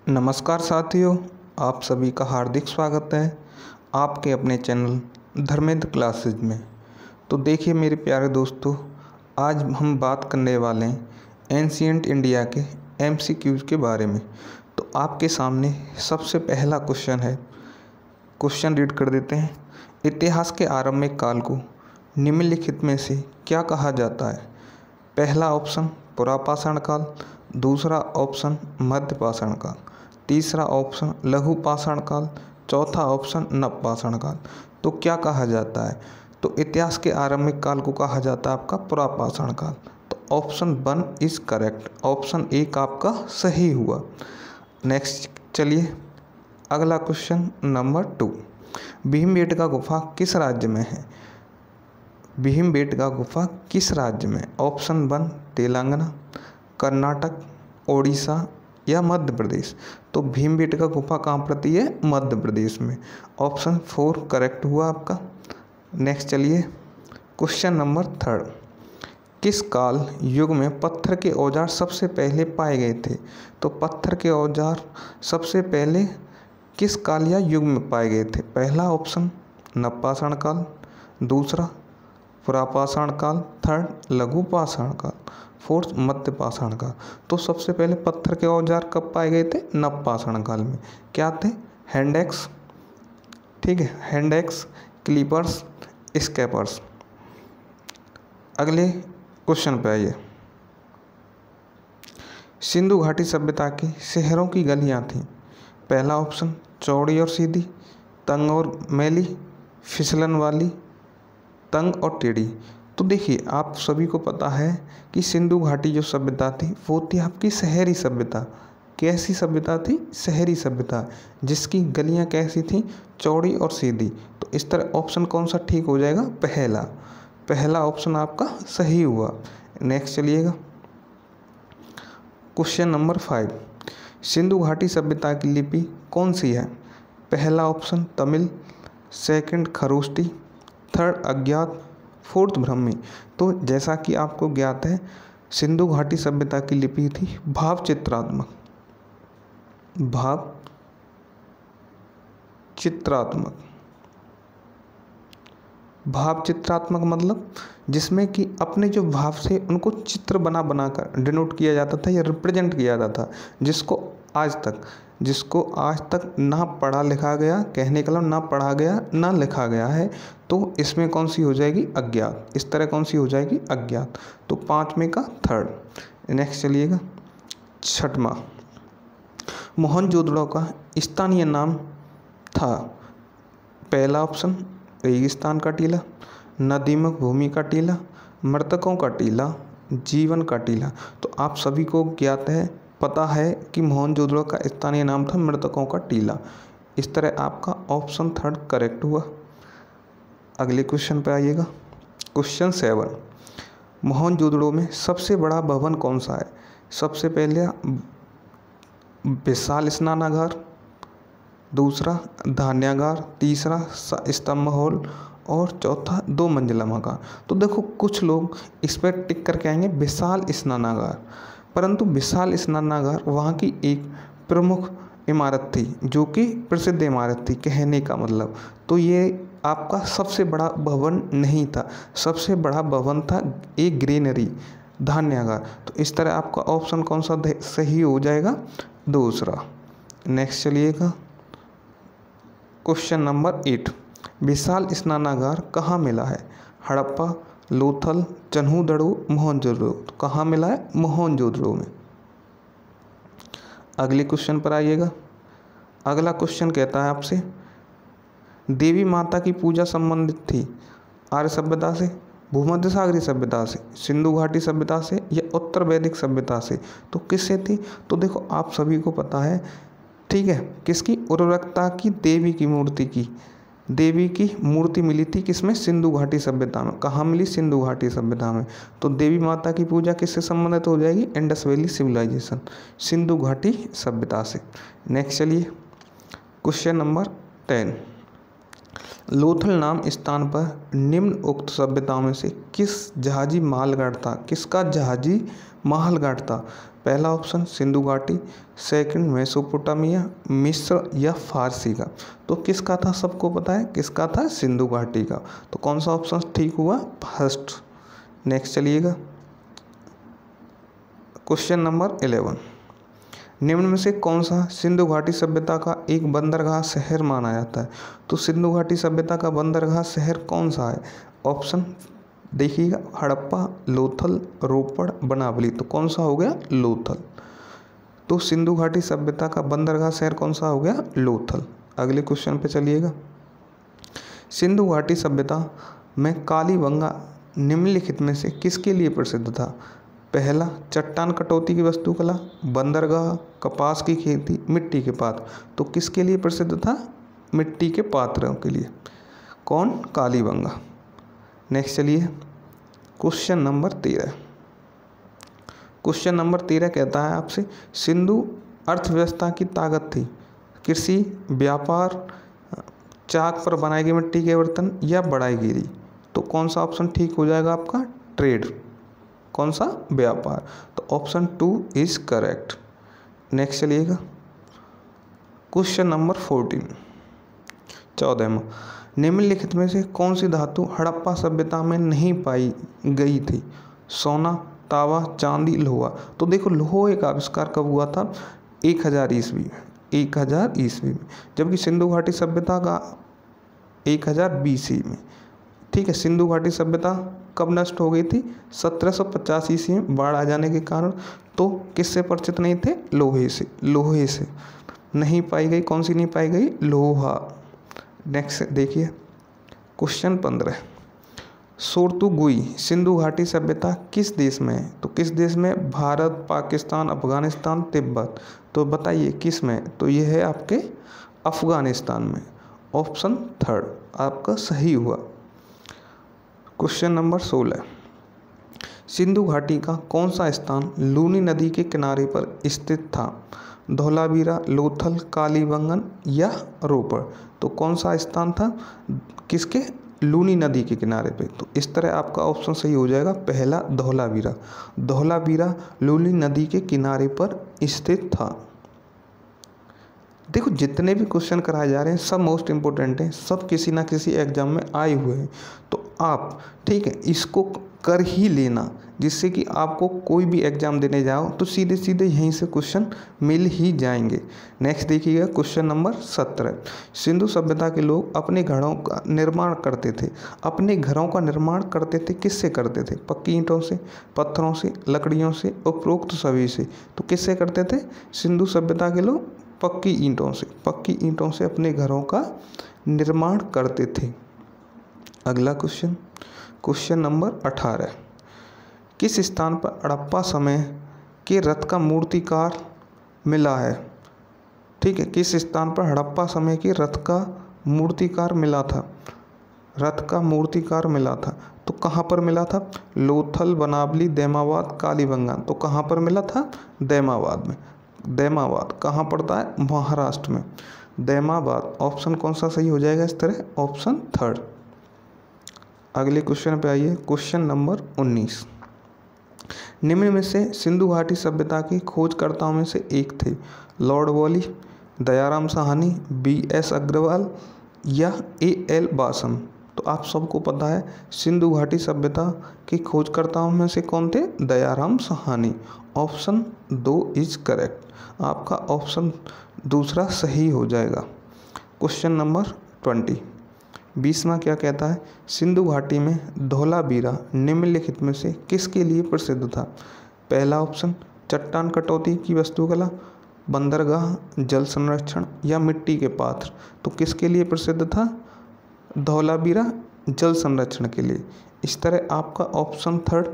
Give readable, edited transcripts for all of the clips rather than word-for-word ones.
नमस्कार साथियों, आप सभी का हार्दिक स्वागत है आपके अपने चैनल धर्मेंद्र क्लासेज में। तो देखिए मेरे प्यारे दोस्तों, आज हम बात करने वाले हैं एंशिएंट इंडिया के एमसीक्यूज के बारे में। तो आपके सामने सबसे पहला क्वेश्चन है, क्वेश्चन रीड कर देते हैं। इतिहास के आरंभिक काल को निम्नलिखित में से क्या कहा जाता है? पहला ऑप्शन पुरापाषाण काल, दूसरा ऑप्शन मध्यपाषाण काल, तीसरा ऑप्शन लघु पाषाण काल, चौथा ऑप्शन नवपाषाण काल। तो क्या कहा जाता है? तो इतिहास के आरंभिक काल को कहा जाता है आपका पुरापाषाण काल। तो ऑप्शन 1 इज करेक्ट, ऑप्शन 1 आपका सही हुआ। नेक्स्ट चलिए अगला क्वेश्चन नंबर 2। भीमबेटका गुफा किस राज्य में है? भीमबेटका गुफा किस राज्य में? ऑप्शन 1 तेलंगाना, कर्नाटक, ओडिशा या मध्य प्रदेश। तो भीमबेटका गुफा कहाँ पड़ती है? मध्य प्रदेश में। ऑप्शन 4 करेक्ट हुआ आपका। नेक्स्ट चलिए क्वेश्चन नंबर 3। किस काल युग में पत्थर के औजार सबसे पहले पाए गए थे? तो पत्थर के औजार सबसे पहले किस काल या युग में पाए गए थे? पहला ऑप्शन नवपाषाण काल, दूसरा पुरापाषाण काल, थर्ड लघु पाषाण काल, फोर्थ मध्यपाषाण काल। तो सबसे पहले पत्थर के औजार कब पाए गए थे? नवपाषाण काल में। क्या थे? हैंड एक्स, ठीक है, हैंड एक्स, क्लीपर्स, स्कैपर्स। अगले क्वेश्चन पे आइए। सिंधु घाटी सभ्यता के शहरों की गलियां थीं। पहला ऑप्शन चौड़ी और सीधी, तंग और मैली, फिसलन वाली, तंग और टेढ़ी। तो देखिए आप सभी को पता है कि सिंधु घाटी जो सभ्यता थी वो थी आपकी शहरी सभ्यता। कैसी सभ्यता थी? शहरी सभ्यता, जिसकी गलियां कैसी थी? चौड़ी और सीधी। तो इस तरह ऑप्शन कौन सा ठीक हो जाएगा? पहला ऑप्शन आपका सही हुआ। नेक्स्ट चलिएगा क्वेश्चन नंबर 5। सिंधु घाटी सभ्यता की लिपि कौन सी है? पहला option Tamil, second Kharosthi, third अज्ञात, फोर्थ ब्राह्मी। तो जैसा कि आपको ज्ञात है सिंधु घाटी सभ्यता की लिपि थी भाव चित्रात्मक मतलब जिसमें कि अपने जो भाव से उनको चित्र बना कर डिनोट किया जाता था या रिप्रेजेंट किया जाता था, जिसको आज तक ना पढ़ा लिखा गया, कहने का मतलब ना पढ़ा गया ना लिखा गया है। तो इसमें कौन सी हो जाएगी? अज्ञात। इस तरह कौन सी हो जाएगी? अज्ञात। तो 5 में का थर्ड। नेक्स्ट चलिएगा 6वां। मोहनजोदड़ो का स्थानीय नाम था। पहला ऑप्शन रेगिस्तान का टीला, नदीमुख भूमि का टीला, मृतकों का टीला, जीवन का टीला। तो आप सभी को ज्ञात है, पता है कि मोहनजोदड़ो का स्थानीय नाम था मृतकों का टीला। इस तरह आपका ऑप्शन 3 करेक्ट हुआ। अगले क्वेश्चन पे आइएगा क्वेश्चन 7। मोहनजोदड़ो में सबसे बड़ा भवन कौन सा है? सबसे पहले विशाल स्नानागार, दूसरा धान्यागार, तीसरा स्तंभ हॉल और चौथा 2 मंजिला मकान। तो देखो कुछ लोग इस पर टिक करके आएंगे विशाल स्नानागार, परंतु विशाल स्नानागार वहाँ की एक प्रमुख इमारत थी जो कि प्रसिद्ध इमारत थी, कहने का मतलब। तो ये आपका सबसे बड़ा भवन नहीं था, सबसे बड़ा भवन था एक ग्रेनरी, धान्यागार। तो इस तरह आपका ऑप्शन कौन सा सही हो जाएगा? दूसरा। नेक्स्ट चलिएगा क्वेश्चन नंबर 8। विशाल स्नानागार कहाँ मिला है? हड़प्पा, लोथल, चन्हूदड़ो, मोहनजोदड़ो। तो कहाँ मिला है? मोहनजोदड़ो में। अगले क्वेश्चन पर आइएगा। अगला क्वेश्चन कहता है आपसे, देवी माता की पूजा संबंधित थी आर्य सभ्यता से, भूमध्य सागरीय सभ्यता से, सिंधु घाटी सभ्यता से या उत्तर वैदिक सभ्यता से? तो किससे थी? तो देखो आप सभी को पता है, ठीक है, किसकी? उर्वरकता की देवी की मूर्ति मिली थी किसमें? सिंधु घाटी सभ्यता में। कहाँ मिली? सिंधु घाटी सभ्यता में। तो देवी माता की पूजा किससे संबंधित हो जाएगी? इंडस वैली सिविलाइजेशन, सिंधु घाटी सभ्यता से। नेक्स्ट चलिए क्वेश्चन नंबर 10। लोथल नाम स्थान पर निम्न उक्त सभ्यताओं में से किस जहाजी मालगाड़ था? किसका जहाजी मालगाड़ था? पहला ऑप्शन सिंधु घाटी, सेकंड मेसोपोटामिया, मिस्र या फारसी का। तो किसका था, सबको पता है किसका था, सिंधु घाटी का। तो कौन सा ऑप्शन ठीक हुआ, फर्स्ट। नेक्स्ट चलिएगा, क्वेश्चन नंबर 11, निम्न में से कौन सा सिंधु घाटी सभ्यता का एक बंदरगाह शहर माना जाता है। तो सिंधु घाटी सभ्यता का बंदरगाह शहर कौन सा है, ऑप्शन देखिएगा, हड़प्पा, लोथल, रोपड़, बनावली। तो कौन सा हो गया, लोथल। तो सिंधु घाटी सभ्यता का बंदरगाह शहर कौन सा हो गया, लोथल। अगले क्वेश्चन पे चलिएगा, सिंधु घाटी सभ्यता में कालीबंगा निम्नलिखित में से किसके लिए प्रसिद्ध था। पहला, चट्टान कटौती की वास्तुकला, बंदरगाह, कपास की खेती, मिट्टी के पात्र। तो किसके लिए प्रसिद्ध था, मिट्टी के पात्रों के लिए। कौन, कालीबंगा। नेक्स्ट चलिए, क्वेश्चन नंबर 13। क्वेश्चन नंबर 13 कहता है आपसे, सिंधु अर्थव्यवस्था की ताकत थी कृषि, व्यापार, चाक पर बनाई गई मिट्टी के बर्तन या बढ़ाईगिरी। तो कौन सा ऑप्शन ठीक हो जाएगा आपका, ट्रेड। कौन सा, व्यापार। तो ऑप्शन 2 इज करेक्ट। नेक्स्ट चलिएगा, क्वेश्चन नंबर 14, निम्नलिखित में से कौन सी धातु हड़प्पा सभ्यता में नहीं पाई गई थी। सोना, तांबा, चांदी, लोहा। तो देखो लोहे का आविष्कार कब हुआ था, 1000 ईस्वी में, 1000 ईस्वी में, जबकि सिंधु घाटी सभ्यता का 1000 BC में। ठीक है, सिंधु घाटी सभ्यता कब नष्ट हो गई थी, 1750 ईस्वी में बाढ़ आ जाने के कारण। तो किससे परिचित नहीं थे, लोहे से, लोहे से नहीं पाई गई। कौन सी नहीं पाई गई, लोहा। नेक्स्ट देखिए, क्वेश्चन 15, सोर्तुगुई सिंधु घाटी सभ्यता किस देश में है। तो किस देश में, भारत, पाकिस्तान, अफगानिस्तान, तिब्बत। तो बताइए किस में, तो ये है आपके अफगानिस्तान में। ऑप्शन 3 आपका सही हुआ। क्वेश्चन नंबर 16, सिंधु घाटी का कौन सा स्थान लूनी नदी के किनारे पर स्थित था। धौलावीरा, लोथल, कालीबंगन या रोपड़। तो कौन सा स्थान था, किसके, लूनी नदी के किनारे पे। तो इस तरह आपका ऑप्शन सही हो जाएगा, पहला धौलावीरा। धौलावीरा लूनी नदी के किनारे पर स्थित था। देखो जितने भी क्वेश्चन कराए जा रहे हैं सब मोस्ट इम्पोर्टेंट हैं, सब किसी ना किसी एग्जाम में आए हुए हैं। तो आप ठीक है इसको कर ही लेना, जिससे कि आपको कोई भी एग्जाम देने जाओ तो सीधे सीधे यहीं से क्वेश्चन मिल ही जाएंगे। नेक्स्ट देखिएगा, क्वेश्चन नंबर 17, सिंधु सभ्यता के लोग अपने घरों का निर्माण करते थे। अपने घरों का निर्माण करते थे, किससे करते थे, पक्की ईंटों से, पत्थरों से, लकड़ियों से, उपरोक्त सभी से। तो किससे करते थे, सिंधु सभ्यता के लोग पक्की ईंटों से अपने घरों का निर्माण करते थे। अगला क्वेश्चन, क्वेश्चन नंबर 18, किस स्थान पर हड़प्पा समय के रथ का मूर्तिकार मिला है। ठीक है, किस स्थान पर हड़प्पा समय के रथ का मूर्तिकार मिला था, रथ का मूर्तिकार मिला था। तो कहाँ पर मिला था, लोथल, बनावली, दैमाबाद, कालीबंगा। तो कहाँ पर मिला था, दैमाबाद में। दैमाबाद कहाँ पड़ता है, महाराष्ट्र में, दैमाबाद। ऑप्शन कौन सा सही हो जाएगा इस तरह, ऑप्शन 3। अगले क्वेश्चन पे आइए, क्वेश्चन नंबर 19, निम्न में से सिंधु घाटी सभ्यता के खोजकर्ताओं में से एक थे। लॉर्ड वॉली, दयाराम साहनी, BS अग्रवाल या AL बासम। तो आप सबको पता है सिंधु घाटी सभ्यता के खोजकर्ताओं में से कौन थे, Dayaram Sahni. Option 2 is correct, आपका ऑप्शन दूसरा सही हो जाएगा। क्वेश्चन नंबर 20, 20वां क्या कहता है, सिंधु घाटी में धौलावीरा निम्नलिखित में से किसके लिए प्रसिद्ध था। पहला ऑप्शन चट्टान कटौती की वास्तुकला, बंदरगाह, जल संरक्षण या मिट्टी के पात्र। तो किसके लिए प्रसिद्ध था, धौलावीरा जल संरक्षण के लिए। इस तरह आपका ऑप्शन 3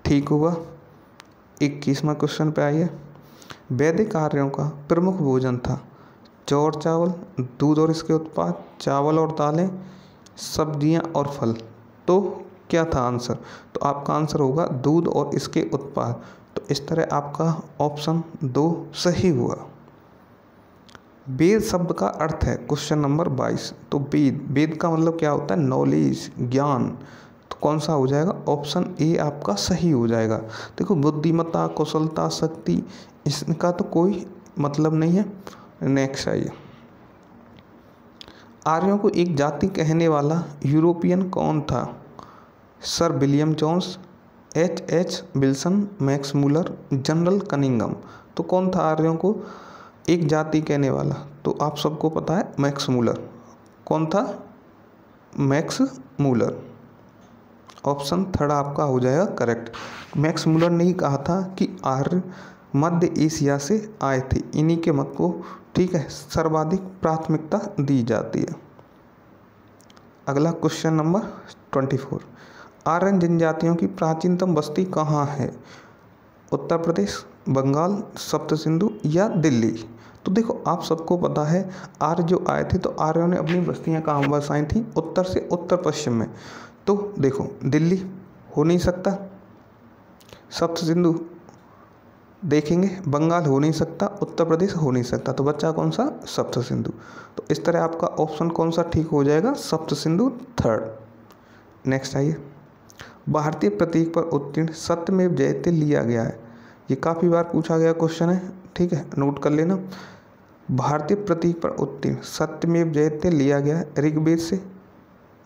ठीक हुआ। 21वां क्वेश्चन पे आइए, वैदिक आर्यों का प्रमुख भोजन था जौ चावल, दूध और इसके उत्पाद, चावल और दालें, सब्जियां और फल। तो क्या था आंसर, तो आपका आंसर होगा दूध और इसके उत्पाद। तो इस तरह आपका ऑप्शन 2 सही हुआ। वेद शब्द का अर्थ है, क्वेश्चन नंबर 22, तो वेद का मतलब क्या होता है, नॉलेज, ज्ञान। तो कौन सा हो जाएगा, ऑप्शन ए आपका सही हो जाएगा। देखो बुद्धिमत्ता, कुशलता, शक्ति, इसका तो कोई मतलब नहीं है। नेक्स्ट आइए, आर्यों को एक जाति कहने वाला यूरोपियन कौन था? Sir William Jones, H Wilson, Max Muller, general Cunningham. तो कौन था आर्यों को एक जाति कहने वाला? तो आप सबको पता है मैक्स मूलर। कौन था? Max Muller. ऑप्शन थर्ड आपका हो जाएगा करेक्ट। मैक्स मूलर ने ही कहा था कि आर्य मध्य एशिया से आए थे, इन्हीं के मत को ठीक है सर्वाधिक प्राथमिकता दी जाती है। अगला क्वेश्चन नंबर 24, आर्यन जनजातियों की प्राचीनतम बस्ती कहाँ है? उत्तर प्रदेश, बंगाल, सप्त सिंधु या दिल्ली? तो देखो आप सबको पता है आर्य जो आए थे तो आर्यों ने अपनी बस्तियां कहाँ बसाई थी? उत्तर से उत्तर पश्चिम में। तो देखो दिल्ली हो नहीं सकता, सप्त सिंधु देखेंगे, बंगाल हो नहीं सकता, उत्तर प्रदेश हो नहीं सकता, तो बच्चा कौन सा? सप्त सिंधु। तो इस तरह आपका ऑप्शन कौन सा ठीक हो जाएगा? सप्त सिंधु थर्ड। नेक्स्ट आइए, भारतीय प्रतीक पर उत्तीर्ण सत्यमेव जयते लिया गया है। ये काफ़ी बार पूछा गया क्वेश्चन है, ठीक है नोट कर लेना। भारतीय प्रतीक पर उत्तीर्ण सत्यमेव जयते लिया गया है ऋग्वेद से,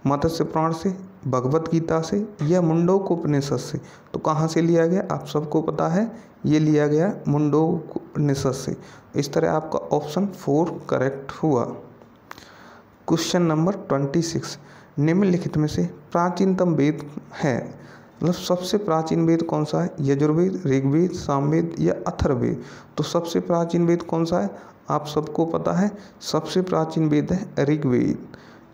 मत्स्य पुराण से, भगवत गीता से या मुंडकोपनिषद से? तो कहाँ से लिया गया? आप सबको पता है ये लिया गया मुंडकोपनिषद से। इस तरह आपका ऑप्शन 4 करेक्ट हुआ। क्वेश्चन नंबर 26, निम्नलिखित में से प्राचीनतम वेद है, मतलब सबसे प्राचीन वेद कौन सा है? यजुर्वेद, ऋग्वेद, सामवेद या अथर्ववेद? तो सबसे प्राचीन वेद कौन सा है? आप सबको पता है सबसे प्राचीन वेद है ऋग्वेद।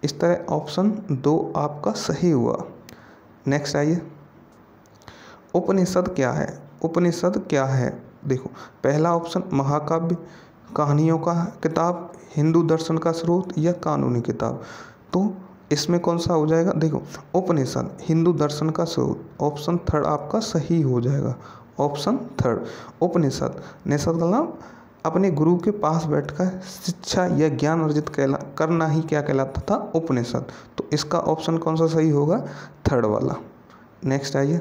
इस तरह ऑप्शन 2 आपका सही हुआ। नेक्स्ट आइए, उपनिषद क्या है? उपनिषद क्या है? देखो पहला ऑप्शन महाकाव्य, कहानियों का किताब, हिंदू दर्शन का स्रोत या कानूनी किताब? तो इसमें कौन सा हो जाएगा? देखो उपनिषद हिंदू दर्शन का स्रोत, ऑप्शन थर्ड आपका सही हो जाएगा। ऑप्शन थर्ड, उपनिषद निषद का नाम अपने गुरु के पास बैठकर शिक्षा या ज्ञान अर्जित करना ही क्या कहलाता था? उपनिषद। तो इसका ऑप्शन कौन सा सही होगा? थर्ड वाला। नेक्स्ट आइए,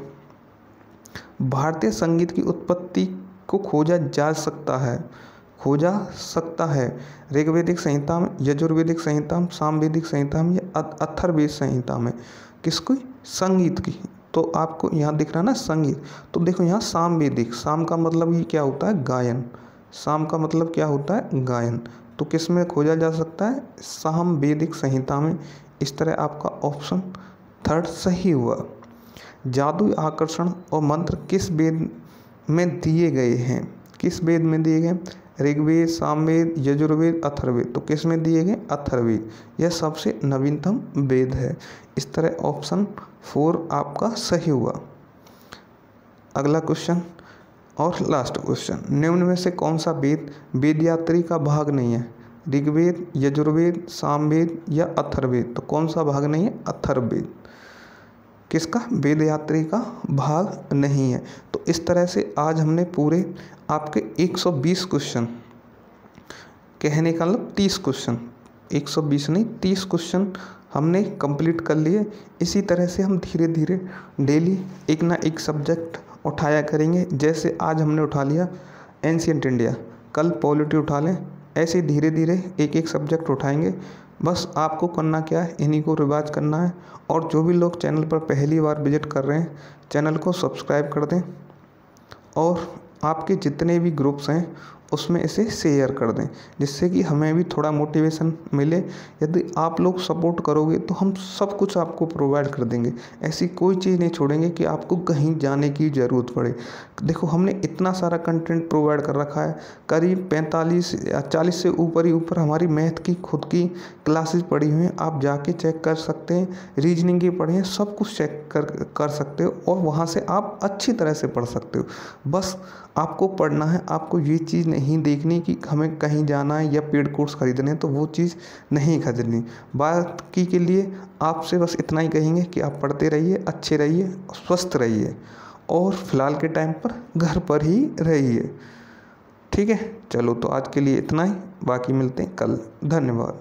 भारतीय संगीत की उत्पत्ति को खोजा जा सकता है, खोजा सकता है ऋग्वेदिक संहिता में, यजुर्वेदिक संहिता में, सामवेदिक संहिता में या अथर्ववेद संहिता में? किसकी? संगीत की। तो आपको यहाँ दिख रहा है ना संगीत, तो देखो यहाँ सामवेदिक, साम का मतलब ही क्या होता है? गायन। साम का मतलब क्या होता है? गायन। तो किस में खोजा जा सकता है? सामवेदिक संहिता में। इस तरह आपका ऑप्शन थर्ड सही हुआ। जादू, आकर्षण और मंत्र किस वेद में दिए गए हैं? किस वेद में दिए गए? ऋग्वेद, सामवेद, यजुर्वेद, अथर्ववेद? तो किस में दिए गए? अथर्ववेद। यह सबसे नवीनतम वेद है। इस तरह ऑप्शन 4 आपका सही हुआ। अगला क्वेश्चन और लास्ट क्वेश्चन, निम्न में से कौन सा वेद वेदयात्री का भाग नहीं है? ऋग्वेद, यजुर्वेद, सामवेद या अथर्ववेद? तो कौन सा भाग नहीं है? अथर्ववेद। किसका? वेदयात्री का भाग नहीं है। तो इस तरह से आज हमने पूरे आपके 120 क्वेश्चन, कहने का मतलब 30 क्वेश्चन, 120 नहीं 30 क्वेश्चन हमने कंप्लीट कर लिए। इसी तरह से हम धीरे धीरे डेली एक ना एक सब्जेक्ट उठाया करेंगे। जैसे आज हमने उठा लिया एंशिएंट इंडिया, कल पॉलिटी उठा लें, ऐसे धीरे धीरे एक एक सब्जेक्ट उठाएंगे। बस आपको करना क्या है, इन्हीं को रिवाइज करना है। और जो भी लोग चैनल पर पहली बार विजिट कर रहे हैं, चैनल को सब्सक्राइब कर दें और आपके जितने भी ग्रुप्स हैं उसमें इसे शेयर कर दें, जिससे कि हमें भी थोड़ा मोटिवेशन मिले। यदि आप लोग सपोर्ट करोगे तो हम सब कुछ आपको प्रोवाइड कर देंगे। ऐसी कोई चीज़ नहीं छोड़ेंगे कि आपको कहीं जाने की ज़रूरत पड़े। देखो हमने इतना सारा कंटेंट प्रोवाइड कर रखा है, करीब 45 या 40 से ऊपर ही ऊपर हमारी मैथ की खुद की क्लासेस पड़ी हुई हैं। आप जाके चेक कर सकते हैं, रीजनिंग की पढ़ी हैं, सब कुछ चेक कर सकते हो और वहाँ से आप अच्छी तरह से पढ़ सकते हो। बस आपको पढ़ना है, आपको ये चीज़ नहीं देखनी कि हमें कहीं जाना है या पेड कोर्स खरीदने हैं, तो वो चीज़ नहीं खरीदनी। बाकी के लिए आपसे बस इतना ही कहेंगे कि आप पढ़ते रहिए, अच्छे रहिए, स्वस्थ रहिए और फिलहाल के टाइम पर घर पर ही रहिए। ठीक है, चलो तो आज के लिए इतना ही, बाकी मिलते हैं कल। धन्यवाद।